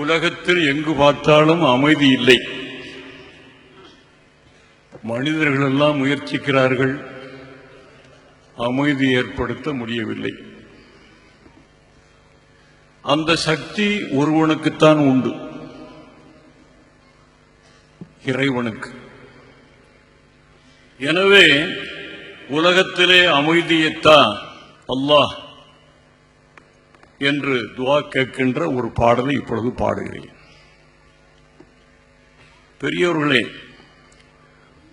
உலகத்தில் எங்கு பார்த்தாலும் அமைதி இல்லை. மனிதர்கள் எல்லாம் முயற்சிக்கிறார்கள், அமைதி ஏற்படுத்த முடியவில்லை. அந்த சக்தி ஒருவனுக்குத்தான் உண்டு, இறைவனுக்கு. எனவே உலகத்திலே அமைதியைத்தான் அல்லாஹ் என்று துஆ கேட்கின்ற ஒரு பாடலை இப்பொழுது பாடுகிறேன். பெரியவர்களே,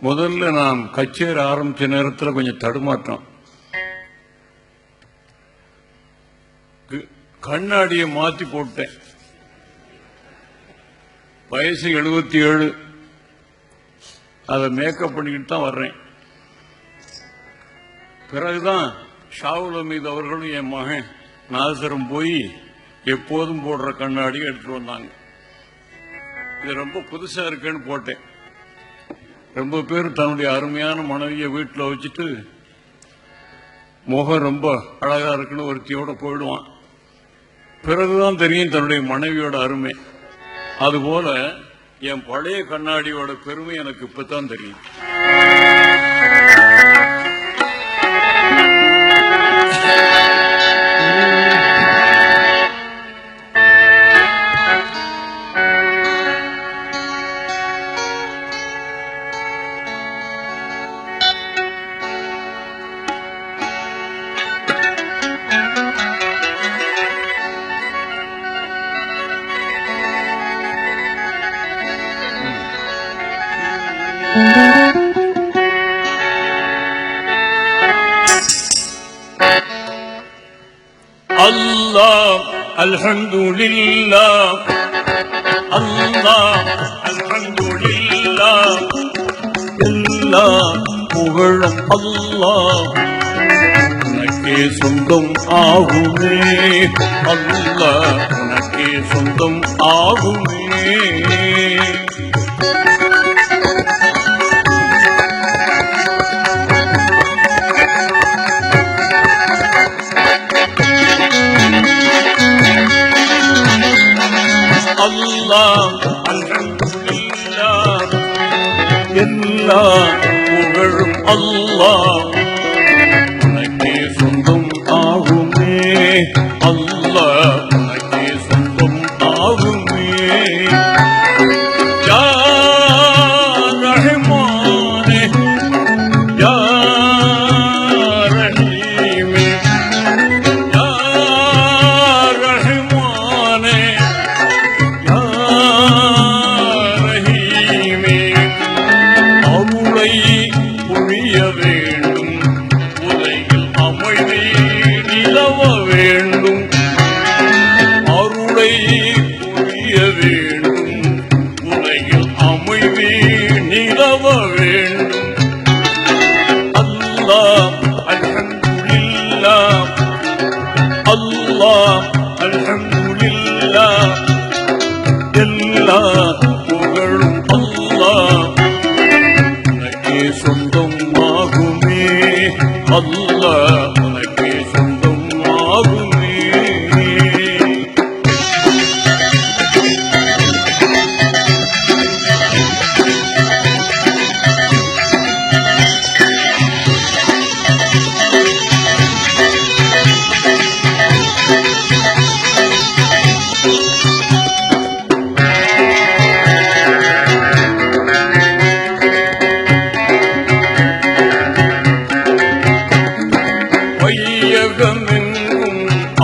முதல்ல நாம் கச்சேரி ஆரம்பிச்ச நேரத்தில் கொஞ்சம் தடுமாற்றம். கண்ணாடியை மாற்றி போட்டேன். வயசு 77. அதை மேக்கப் பண்ணிக்கிட்டு தான் வர்றேன். பிறகுதான் ஷாவுல் அமீது அவர்களும் என் மகன் நாசரம் போய் எப்போதும் போடுற கண்ணாடி எடுத்துட்டு வந்தாங்க. இது ரொம்ப புதுசா இருக்குன்னு போட்டேன். ரொம்ப பேர் தன்னுடைய அருமையான மனைவியை வீட்டில் வச்சுட்டு முகம் ரொம்ப அழகா இருக்குன்னு ஒருத்தியோட போயிடுவான். பிறகுதான் தெரியும் தன்னுடைய மனைவியோட அருமை. அதுபோல என் பழைய கண்ணாடியோட பெருமை எனக்கு இப்பதான் தெரியும். அல்லாஹ் அல்ஹம்துலில்லாஹ், அல்லாஹ் அல்ஹம்துலில்லாஹ், எல்லா புகழும் அல்லாஹ் உனக்கே சொந்தம் ஆகுமே. அல்லாஹ் உனக்கே சொந்தம் ஆகுமே. அல்லாஹ் அல்ஹம்துலில்லாஹ், எல்லா புகழும் அல்லாஹ் உனக்கே சொந்தம் ஆகுமே. அல்லாஹ் உனக்கே சொந்தம் ஆகுமே. யா ரஹ்மானே யா ரஹீமே, யா ரஹ்மானே புரிய வேண்டும், உலகில் அமைதி நிலவ வேண்டும். அருளை புரிய வேண்டும், உலகில் அமைதி நிலவ வேண்டும். அல்லாஹ் அல்ஹம்துலில்லாஹ், அல்லாஹ் அல்ஹம்துலில்லாஹ், எல்லா புகழும் அல்லாஹ் சொந்தம் ஆகுமே. அல்லாஹ் உனக்கே சொந்தம் ஆகுமே.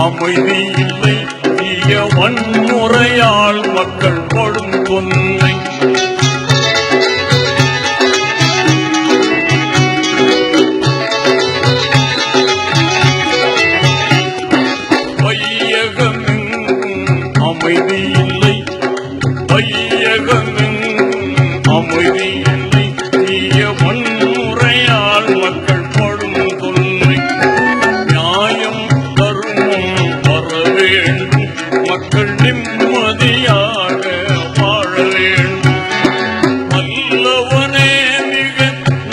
அமைதி இல்லை, தீய வன்முறையால் மக்கள் படும் தொல்லை. வையகமெங்கும் அமைதி இல்லை, வையகமெங்கும் அமைதி இல்லை, தீய வன்முறையால் மக்கள் படும் தொல்லை. நியாயம் தர்மம் வர வேண்டும், மக்கள் நிம்மதியாக வாழ வேண்டும். நல்லவனே மிக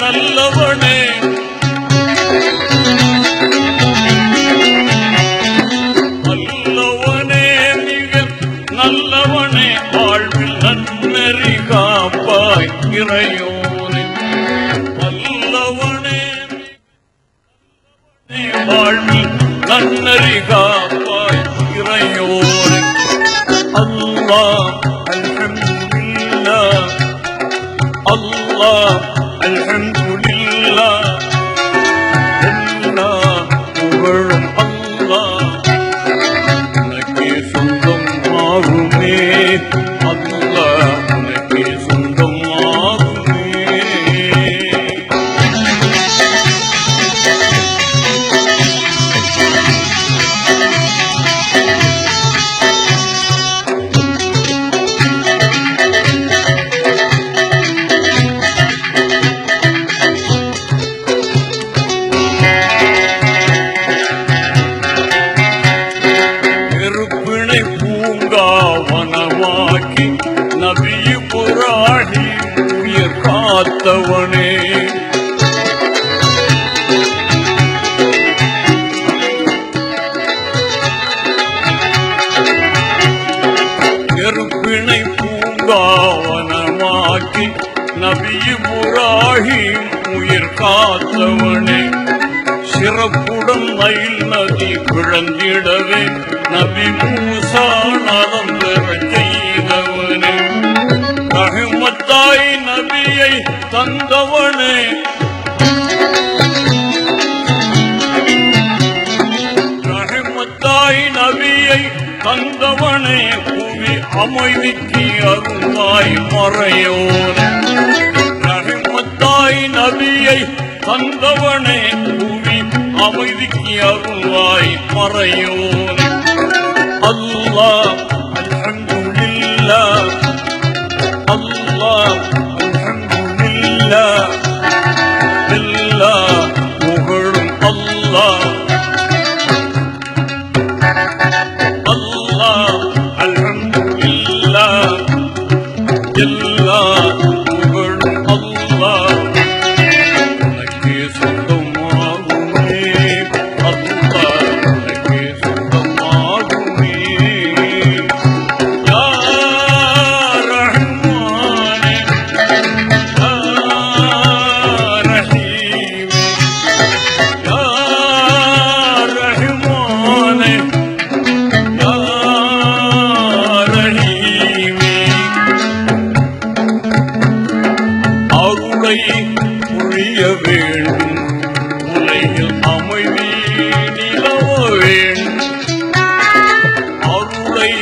நல்லவனே, நல்லவனே மிக நல்லவனே வாழ்வில் நன்னறி காப்பாய் இறையோனே நல்லவனே வாழ்வில் நன்னறி காப்பாய் இறையோனே அல்லாஹ் அல்ஹம்துலில்லாஹ் அல்லாஹ் அல்ஹம்துலில்லாஹ் எல்லா புகழும் அல்லாஹ் உனக்கே சொந்தம் ஆகுமே அல்லாஹ் உனக்கே சொந்தம் ஆகுமே நெருப்பினை பூங்காவனமாக்கி நபி இப்ராஹீம் உயிர் காத்தவனே நெருப்பினை பூங்காவனமாக்கி நபி இப்ராஹீம் உயிர் காத்தவனே சிறப்புடன் நைல் நதி பிழந்திடவே நபி மூசா நலம் பெறச் செய்தவனே ரஹ்மத்தாய் நபியை தந்தவனே ரஹ்மத்தாய் நபியை தந்தவனே புவி அமைதிக்கு அருளாய் மறையோனே ரஹ்மத்தாய் நபியை தந்தவனே புவி அமைதிக்கு அருளாய் மறையோனே அல்லாஹ் அல்ஹம்துலில்லாஹ் அல்லாஹ் அல்ஹம்துலில்லாஹ் எல்லா புகழும் அல்லாஹ் அல்லாஹ் அல்ஹம்துலில்லாஹ் எல்லா புகழும் அல்லாஹ் உனக்கே சொந்தமாகுமே அல்லாஹ் உனக்கே சொந்தமாகுமே யா ரஹ்மானே யா ரஹீமே யா ரஹ்மானே யா ரஹீமே அருளை பொழிய வேண்டும் உலகில் அமைதி நிலவ வேண்டும் அருளை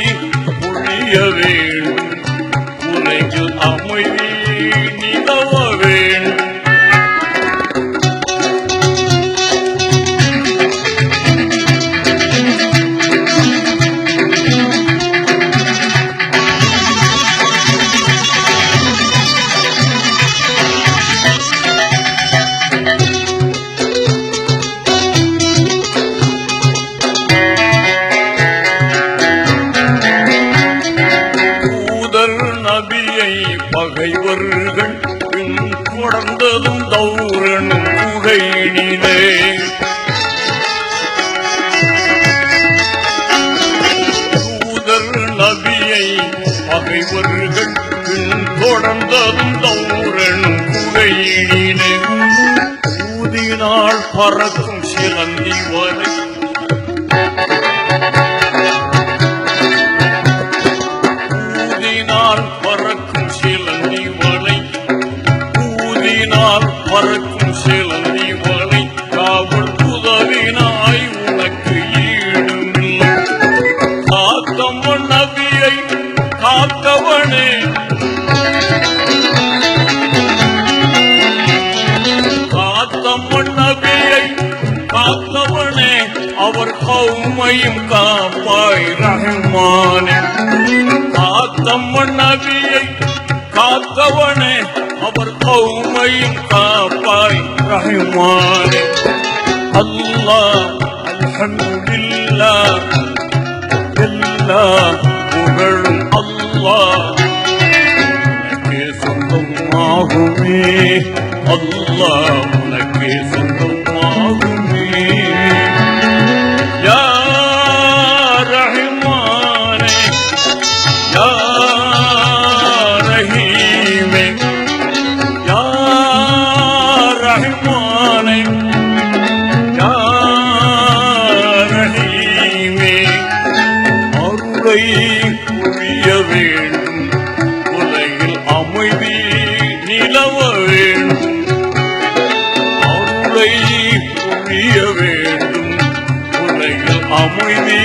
பொழிய வேண்டும் உலகில் அமைதி நிலவ வேண்டும் தூதர் நபியை பகைவர்கள் பின் தொடர்ந்ததும் தௌரனும் புகையினிலே தூதர் நபியை பகைவர்கள் பின் தொடர்ந்ததும் தௌரனும் புகையினிலே ஊதினால் பறக்கும் சிலந்தி வரை ஊதினால் பறக்கும் சிலந்தி வலை ஊதினால் பறக்கும் சிலந்தி வலை காவல் உதவினாய் உனக்கு ஈடும் காத்தவன் நபியை காத்தவனே காத்தவன் நபியை காத்தவனே அவர் கௌமையும் காப்பாய் ரஹ்மானே காத்தவன் நபியை காத்தவனே அவர் கௌமையும் காப்பாய் ரஹ்மானே அல்லாஹ் அல்ஹம்துலில்லாஹ் எல்லா புகழும் அல்லாஹ் உனக்கே சொந்தமாகுமே அல்லாஹ் உனக்கே சொந்தமாகுமே யா ரஹ்மானே அருளை புரிய வேண்டும், உலகில் அமைதி நிலவ வேண்டும். அருளை புரிய வேண்டும், உலகில் அமைதி